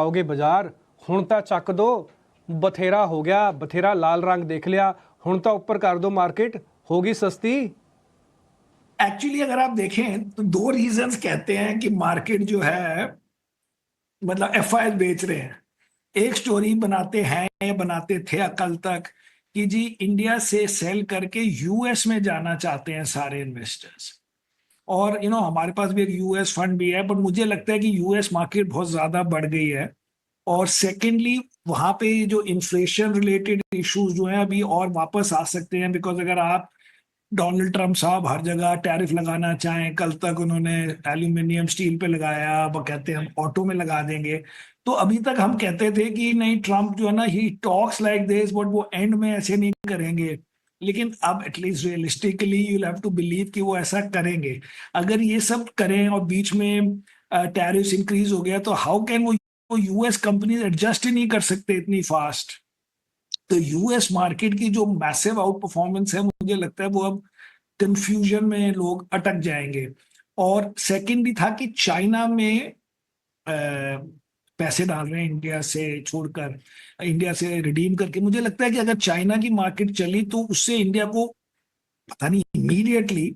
आओगे ਬਾਜ਼ਾਰ ਹੁਣ ਤਾਂ ਚੱਕ ਦੋ ਬਥੇਰਾ ਹੋ ਗਿਆ ਬਥੇਰਾ ਲਾਲ रंग देख लिया ਹੁਣ ਤਾਂ ऊपर कर दो मार्केट होगी सस्ती। एक्चुअली अगर आप देखें तो दो रीजंस कहते हैं कि मार्केट जो है मतलब एफआई बेच रहे हैं। एक स्टोरी बनाते हैं या बनाते थे कल तक कि जी इंडिया से सेल करके यूएस में जाना चाहते हैं सारे इन्वेस्टर्स। और हमारे पास भी एक यूएस फंड भी है, बट मुझे लगता है कि यूएस मार्केट बहुत ज्यादा बढ़ गई है। और सेकेंडली वहां पे जो इन्फ्लेशन रिलेटेड इश्यूज जो हैं अभी और वापस आ सकते हैं, बिकॉज अगर आप डोनाल्ड ट्रंप साहब हर जगह टैरिफ लगाना चाहें, कल तक उन्होंने एल्यूमिनियम स्टील पे लगाया, वो कहते हैं हम ऑटो में लगा देंगे। तो अभी तक हम कहते थे कि नहीं, ट्रंप जो है ना ही टॉक्स लाइक दिस, बट वो एंड में ऐसे नहीं करेंगे। लेकिन अब at least realistically you have to believe कि वो ऐसा करेंगे। अगर ये सब करें और बीच में टैरिफ इंक्रीज हो गया तो हाउ कैन वो यूएस कंपनीज एडजस्ट ही नहीं कर सकते इतनी फास्ट। तो यूएस मार्केट की जो मैसिव आउट परफॉर्मेंस है, मुझे लगता है वो अब कंफ्यूजन में लोग अटक जाएंगे। और सेकंड भी था कि चाइना में पैसे डाल रहे हैं इंडिया से छोड़कर, इंडिया से रिडीम करके। मुझे लगता है कि अगर चाइना की मार्केट चली तो उससे इंडिया को पता नहीं इमीडिएटली,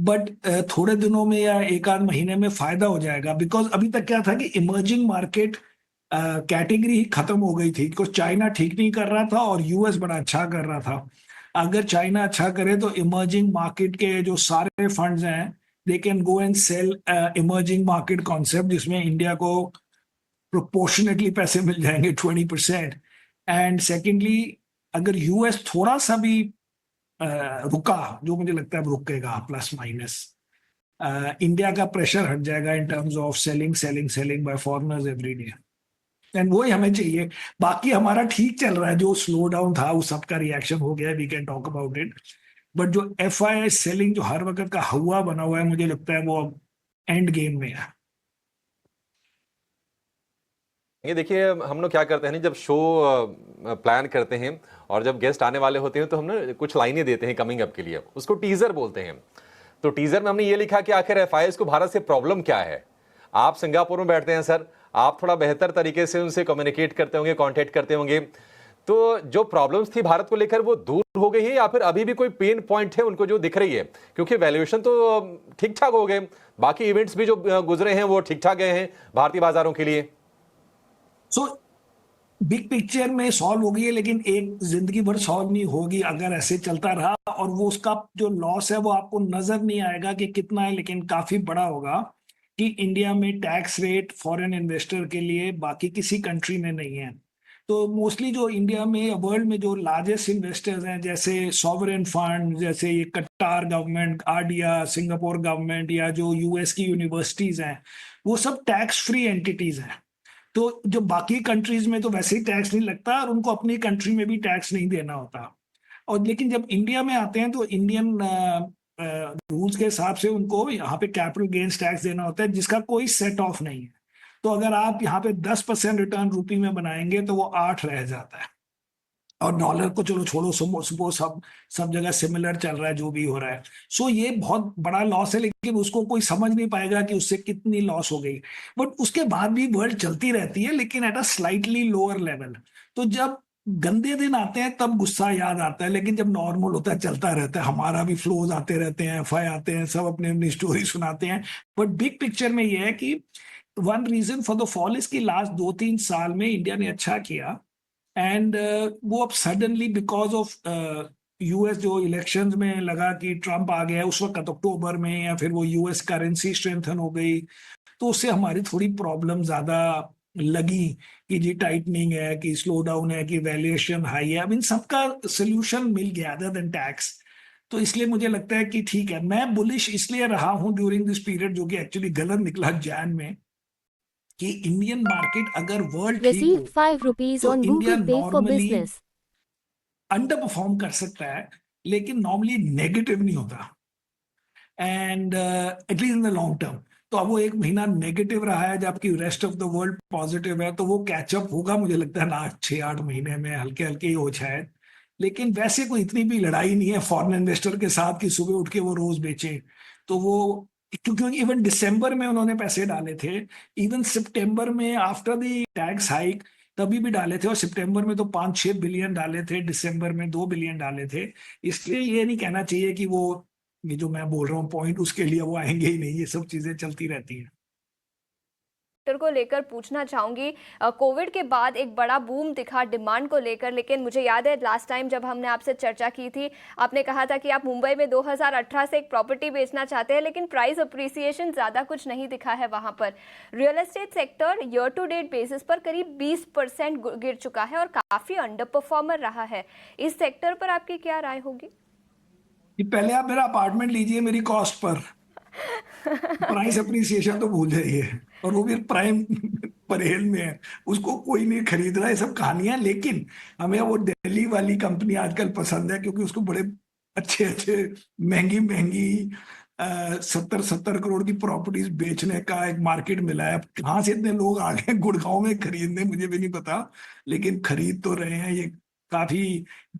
बट थोड़े दिनों में या एक आध महीने में फायदा हो जाएगा। बिकॉज अभी तक क्या था कि इमर्जिंग मार्केट कैटेगरी ही खत्म हो गई थी, बिकॉज चाइना ठीक नहीं कर रहा था और यूएस बड़ा अच्छा कर रहा था। अगर चाइना अच्छा करे तो इमर्जिंग मार्केट के जो सारे फंड्स हैं they can go and sell emerging market concept, जिसमें इंडिया को प्रोपोर्शनेटली पैसे मिल जाएंगे 20%। एंड सेकेंडली अगर यूएस थोड़ा सा भी रुका, जो मुझे लगता है रुकेगा प्लस माइनस, इंडिया का प्रेशर हट जाएगा इन terms of selling selling selling bye foreigners every day. And वही हमें चाहिए। बाकी हमारा ठीक चल रहा है, जो स्लो डाउन था उस सबका रिएक्शन हो गया, we can talk about it. But जो एफआई सेलिंग जो हर वक्त का हवा बना हुआ है, मुझे लगता है वो अब एंड गेम में है। ये देखिए, हम लोग क्या करते हैं ना, जब शो प्लान करते हैं और जब गेस्ट आने वाले होते हैं तो हम ना कुछ लाइनें देते हैं कमिंग अप के लिए, उसको टीजर बोलते हैं। तो टीजर में हमने ये लिखा कि आखिर एफआईएस को भारत से प्रॉब्लम क्या है। आप सिंगापुर में बैठते हैं सर, आप थोड़ा बेहतर तरीके से उनसे कम्युनिकेट करते होंगे, कॉन्टेक्ट करते होंगे, तो जो प्रॉब्लम्स थी भारत को लेकर वो दूर हो गई है या फिर अभी भी कोई पेन पॉइंट है उनको जो दिख रही है? क्योंकि वैल्यूएशन तो ठीक ठाक हो गए, बाकी इवेंट्स भी जो गुजरे हैं वो ठीक ठाक गए हैं भारतीय बाजारों के लिए। सो बिग पिक्चर में सॉल्व हो गई है, लेकिन एक जिंदगी भर सॉल्व नहीं होगी अगर ऐसे चलता रहा। और वो उसका जो लॉस है वो आपको नजर नहीं आएगा कि कितना है, लेकिन काफी बड़ा होगा। कि इंडिया में टैक्स रेट फॉरेन इन्वेस्टर के लिए बाकी किसी कंट्री में नहीं है। तो मोस्टली जो इंडिया में वर्ल्ड में जो लार्जेस्ट इन्वेस्टर्स हैं, जैसे सॉवरेन फंड, जैसे ये कटार गवर्नमेंट, आरडिया, सिंगापुर गवर्नमेंट, या जो यूएस की यूनिवर्सिटीज हैं, वो सब टैक्स फ्री एंटिटीज हैं। तो जो बाकी कंट्रीज में तो वैसे ही टैक्स नहीं लगता और उनको अपनी कंट्री में भी टैक्स नहीं देना होता। और लेकिन जब इंडिया में आते हैं तो इंडियन रूल्स के हिसाब से उनको यहाँ पे कैपिटल गेन्स टैक्स देना होता है, जिसका कोई सेट ऑफ नहीं है। तो अगर आप यहाँ पे 10% रिटर्न रुपी में बनाएंगे तो वो 8 रह जाता है। और डॉलर को चलो छोड़ो, सपोज सब जगह सिमिलर चल रहा है जो भी हो रहा है। सो ये बहुत बड़ा लॉस है, लेकिन उसको कोई समझ नहीं पाएगा कि उससे कितनी लॉस हो गई। बट उसके बाद भी वर्ल्ड चलती रहती है, लेकिन at a slightly lower level. तो जब गंदे दिन आते हैं तब गुस्सा याद आता है, लेकिन जब नॉर्मल होता है चलता रहता है। हमारा भी फ्लोज आते रहते हैं, एफआई आते हैं, सब अपनी अपनी स्टोरी सुनाते हैं। बट बिग पिक्चर में ये है कि one reason for the fall is कि लास्ट 2-3 साल में इंडिया ने अच्छा किया। एंड वो अब सडनली बिकॉज ऑफ यूएस जो इलेक्शंस में लगा कि ट्रंप आ गया उस वक्त अक्टूबर में, या फिर वो यूएस करेंसी स्ट्रेंथन हो गई, तो उससे हमारी थोड़ी प्रॉब्लम ज्यादा लगी कि जी टाइटनिंग है, कि स्लो डाउन है, कि वैल्यूएशन हाई है। अब इन सबका सोल्यूशन मिल गया अदर देन टैक्स। तो इसलिए मुझे लगता है कि ठीक है। मैं बुलिश इसलिए रहा हूं ड्यूरिंग दिस पीरियड, जो कि एक्चुअली गलत निकला जैन में, कि इंडियन मार्केट अगर वर्ल्ड ठीक Received हो 5 rupees तो on India Google Pay for normally business. Under perform कर सकता है, लेकिन नॉर्मली नेगेटिव नहीं होता, and at least in the long term. तो अब वो एक महीना नेगेटिव रहा है जबकि rest of the world positive है, तो वो कैचअप होगा मुझे लगता है ना 6-8 महीने में, हल्के हल्के ही हो शायद। लेकिन वैसे कोई इतनी भी लड़ाई नहीं है फॉरेन इन्वेस्टर के साथ कि सुबह उठ के वो रोज बेचे। तो वो क्योंकि इवन दिसंबर में उन्होंने पैसे डाले थे, इवन सितंबर में आफ्टर द टैक्स हाइक तभी भी डाले थे, और सितंबर में तो 5-6 बिलियन डाले थे, दिसंबर में 2 बिलियन डाले थे। इसलिए ये नहीं कहना चाहिए कि वो, ये जो मैं बोल रहा हूँ पॉइंट, उसके लिए वो आएंगे ही नहीं। ये सब चीजें चलती रहती हैं। को लेकर पूछना चाहूंगी, कोविड के बाद एक बड़ा बूम दिखा डिमांड को लेकर, लेकिन मुझे याद है लास्ट टाइम जब हमने आपसे चर्चा की थी, आपने कहा था कि आप मुंबई में 2018 से एक प्रॉपर्टी बेचना चाहते हैं, लेकिन प्राइस अप्रिसिएशन ज़्यादा कुछ नहीं दिखा है वहां पर। Real estate sector year to date basis पर करीब 20% गिर चुका है और काफ़ी अंडर परफॉर्मर रहा है। इस सेक्टर पर आपकी क्या राय होगी? कि पहले आप मेरा अपार्टमेंट लीजिए मेरी कॉस्ट पर, प्राइस अप्रिसिएशन तो भूल जाइए, और वो भी प्राइम परेल में है, उसको कोई नहीं खरीद रहा है। सब कहानियां। लेकिन हमें वो दिल्ली वाली कंपनी आजकल पसंद है, क्योंकि उसको बड़े अच्छे अच्छे महंगी महंगी 70-70 करोड़ की प्रॉपर्टीज बेचने का एक मार्केट मिला है। कहाँ से इतने लोग आ गए गुड़गांव में खरीदने, मुझे भी नहीं पता, लेकिन खरीद तो रहे हैं। ये काफी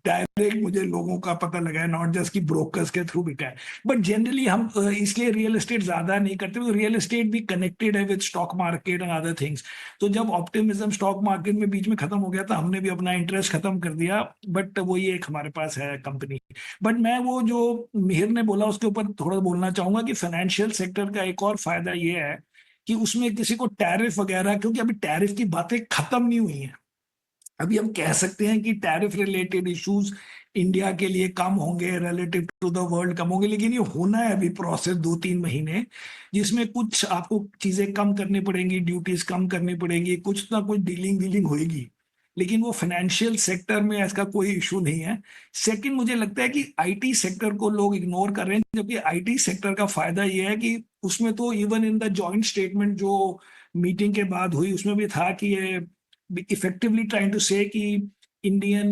डायरेक्ट मुझे लोगों का पता लगा है, नॉट जस्ट की ब्रोकर्स के थ्रू बिका है। बट जनरली हम इसलिए रियल एस्टेट ज्यादा नहीं करते, तो रियल एस्टेट भी कनेक्टेड है with stock market and other things. तो जब ऑप्टिमिज्म स्टॉक मार्केट में बीच में खत्म हो गया था, हमने भी अपना इंटरेस्ट खत्म कर दिया। बट वो ये एक हमारे पास है कंपनी। बट मैं वो जो मिहिर ने बोला उसके ऊपर थोड़ा बोलना चाहूंगा कि फाइनेंशियल सेक्टर का एक और फायदा ये है कि उसमें किसी को टैरिफ वगैरह, क्योंकि अभी टैरिफ की बातें खत्म नहीं हुई हैं। अभी हम कह सकते हैं कि टैरिफ रिलेटेड इश्यूज इंडिया के लिए कम होंगे, रिलेटिव टू द वर्ल्ड कम होंगे, लेकिन ये होना है अभी प्रोसेस 2-3 महीने, जिसमें कुछ आपको चीजें कम करनी पड़ेंगी, ड्यूटीज कम करनी पड़ेंगी, कुछ ना कुछ डीलिंग वीलिंग होगी। लेकिन वो फाइनेंशियल सेक्टर में इसका कोई इशू नहीं है। सेकंड, मुझे लगता है कि आईटी सेक्टर को लोग इग्नोर कर रहे हैं, जबकि आईटी सेक्टर का फायदा ये है कि उसमें तो even in the joint statement जो मीटिंग के बाद हुई, उसमें भी था कि ये effectively trying to say कि Indian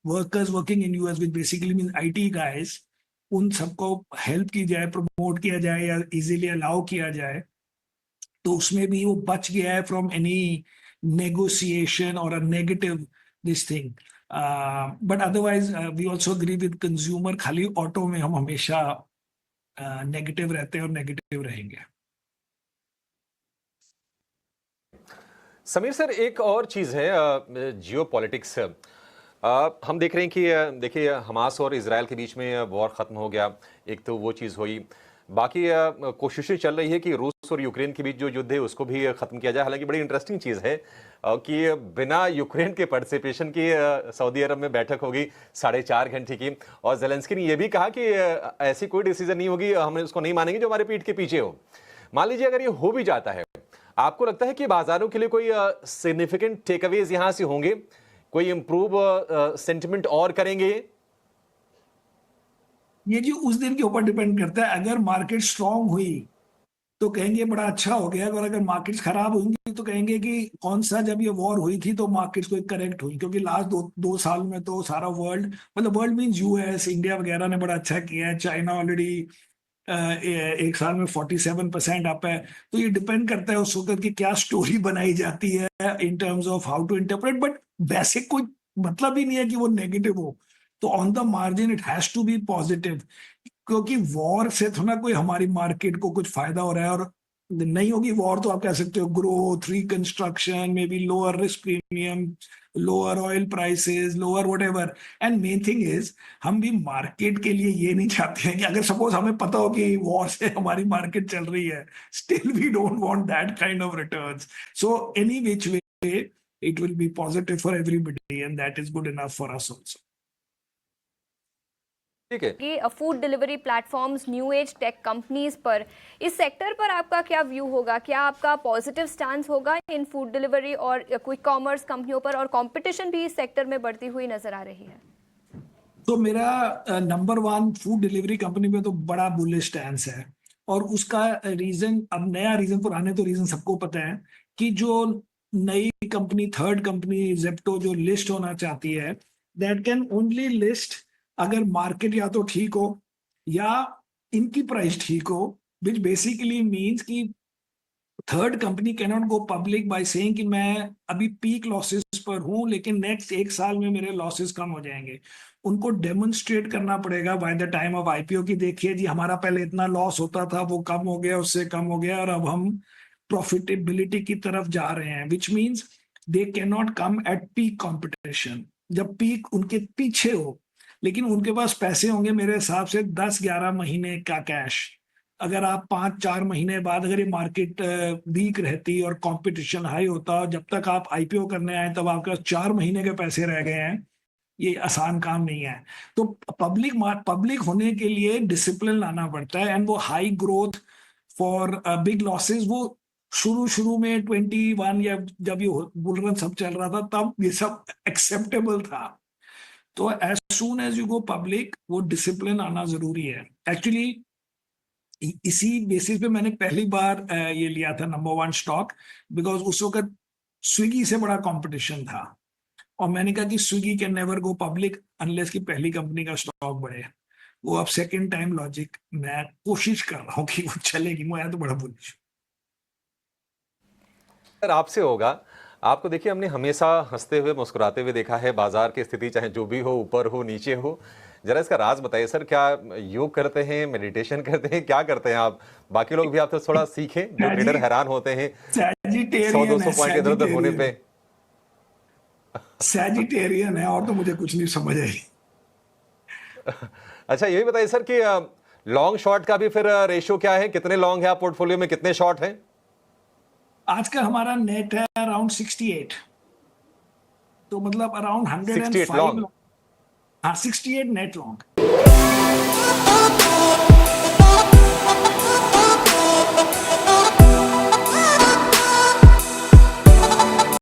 workers working in US, which basically means IT guys, उन सबको हेल्प की जाए, प्रमोट किया जाए या इजीली अलाउ किया जाए। तो उसमें भी वो बच गया है फ्रॉम एनी नेगोशिएशन और a negative this thing. But otherwise we also agree with consumer, खाली ऑटो में हम हमेशा नेगेटिव रहते हैं और नेगेटिव रहेंगे। समीर सर, एक और चीज़ है जियो पॉलिटिक्स। हम देख रहे हैं कि देखिए, हमास और इजराइल के बीच में वॉर ख़त्म हो गया, एक तो वो चीज़ हुई। बाकी कोशिशें चल रही है कि रूस और यूक्रेन के बीच जो युद्ध है उसको भी ख़त्म किया जाए। हालांकि बड़ी इंटरेस्टिंग चीज़ है कि बिना यूक्रेन के पार्टिसिपेशन की सऊदी अरब में बैठक होगी 4.5 घंटे की, और जेलेंस्की ने यह भी कहा कि ऐसी कोई डिसीजन नहीं होगी, हम उसको नहीं मानेंगे जो हमारे पीठ के पीछे हो। मान लीजिए अगर ये हो भी जाता है, आपको लगता है कि बाजारों के लिए कोई सिग्निफिकेंट टेकअवेज यहां से होंगे, कोई इंप्रूव सेंटिमेंट और करेंगे? ये जी उस दिन के ऊपर डिपेंड करता है। अगर मार्केट स्ट्रांग हुई तो कहेंगे बड़ा अच्छा हो गया, और अगर मार्केट्स खराब होंगी तो कहेंगे कि कौन सा, जब ये वॉर हुई थी तो मार्केट्स को करेक्ट हुई। क्योंकि लास्ट दो साल में तो सारा वर्ल्ड, मतलब वर्ल्ड मीन्स यूएस, इंडिया वगैरह ने बड़ा अच्छा किया है। चाइना ऑलरेडी एक साल में 47% अप है। तो ये डिपेंड करता है उस वक्त की क्या स्टोरी बनाई जाती है in terms of how to interpret. But basic कोई मतलब ही नहीं है कि वो नेगेटिव हो। तो on the margin it has to be positive, क्योंकि वॉर से थोड़ा कोई हमारी मार्केट को कुछ फायदा हो रहा है। और नहीं होगी वॉर तो आप कह सकते हो growth, reconstruction, may be lower risk premium, lower oil prices, lower whatever. And main thing is, हम भी मार्केट के लिए ये नहीं चाहते हैं कि अगर सपोज हमें पता हो कि वॉर से हमारी मार्केट चल रही है, still we don't want that kind of returns. So any which way it will be positive for everybody, and that is good enough for us also. ठीक है, कि food delivery platforms, new age tech companies पर, इस sector पर आपका क्या view होगा? क्या आपका पॉजिटिव स्टांस होगा इन फूड डिलीवरी और क्विक कॉमर्स कंपनियों पर? और कंपटीशन भी इस सेक्टर में बढ़ती हुई नजर आ रही है। तो मेरा नंबर 1 फूड डिलीवरी कंपनी में तो बड़ा बुलिश स्टैंस है। और उसका रीजन, अब नया रीजन, पुराने तो रीजन सबको पता है कि जो नई कंपनी, थर्ड कंपनी जेप्टो जो लिस्ट होना चाहती है, दैट कैन ओनली लिस्ट अगर मार्केट या तो ठीक हो या इनकी प्राइस ठीक हो, विच बेसिकली मीन्स कि third company can not go public by saying कि मैं अभी पीक लॉसेस पर हूं लेकिन नेक्स्ट 1 साल में मेरे लॉसेस कम हो जाएंगे। उनको डेमोन्स्ट्रेट करना पड़ेगा by the time of IPO की देखिए जी हमारा पहले इतना लॉस होता था वो कम हो गया उससे कम हो गया और अब हम प्रॉफिटेबिलिटी की तरफ जा रहे हैं which means they can not come at peak competition. जब पीक उनके पीछे हो लेकिन उनके पास पैसे होंगे मेरे हिसाब से 10-11 महीने का कैश। अगर आप 5-4 महीने बाद अगर ये मार्केट वीक रहती और कंपटीशन हाई होता जब तक आप आईपीओ करने आए तब आपके पास 4 महीने के पैसे रह गए हैं, ये आसान काम नहीं है। तो पब्लिक होने के लिए डिसिप्लिन लाना पड़ता है एंड वो high growth for big losses वो शुरू में 21 या जब ये बुल रन सब चल रहा था तब ये सब एक्सेप्टेबल था। तो as soon as you go public वो डिसिप्लिन आना जरूरी है। एक्चुअली इसी बेसिस पे मैंने पहली बार ये लिया था नंबर 1 स्टॉक बिकॉज उस वक्त स्विगी से बड़ा कंपटीशन था और मैंने कहा कि Swiggy can never go public unless की पहली कंपनी का स्टॉक बढ़े। वो अब सेकंड टाइम लॉजिक मैं कोशिश कर रहा हूँ कि वो चलेगी। मैं तो बड़ा बुलिश सर आपसे होगा। आपको देखिए हमने हमेशा हंसते हुए मुस्कुराते हुए देखा है, बाजार की स्थिति चाहे जो भी हो, ऊपर हो नीचे हो। जरा इसका राज बताइए सर, क्या योग करते हैं, मेडिटेशन करते हैं, क्या करते हैं आप? बाकी लोग भी आपसे थोड़ा सीखें, जो ट्रेडर हैरान होते हैं 100-200 पॉइंट इधर उधर होने पे। सैजिटेरियन है और तो मुझे कुछ नहीं समझ आई। अच्छा ये भी बताइए सर कि लॉन्ग शॉर्ट का भी फिर रेशियो क्या है, कितने लॉन्ग है आप पोर्टफोलियो में, कितने शॉर्ट हैं? आज का हमारा नेट है अराउंड 68, तो मतलब अराउंड 68 105। लॉन्ग। हाँ 68 नेट लॉन्ग।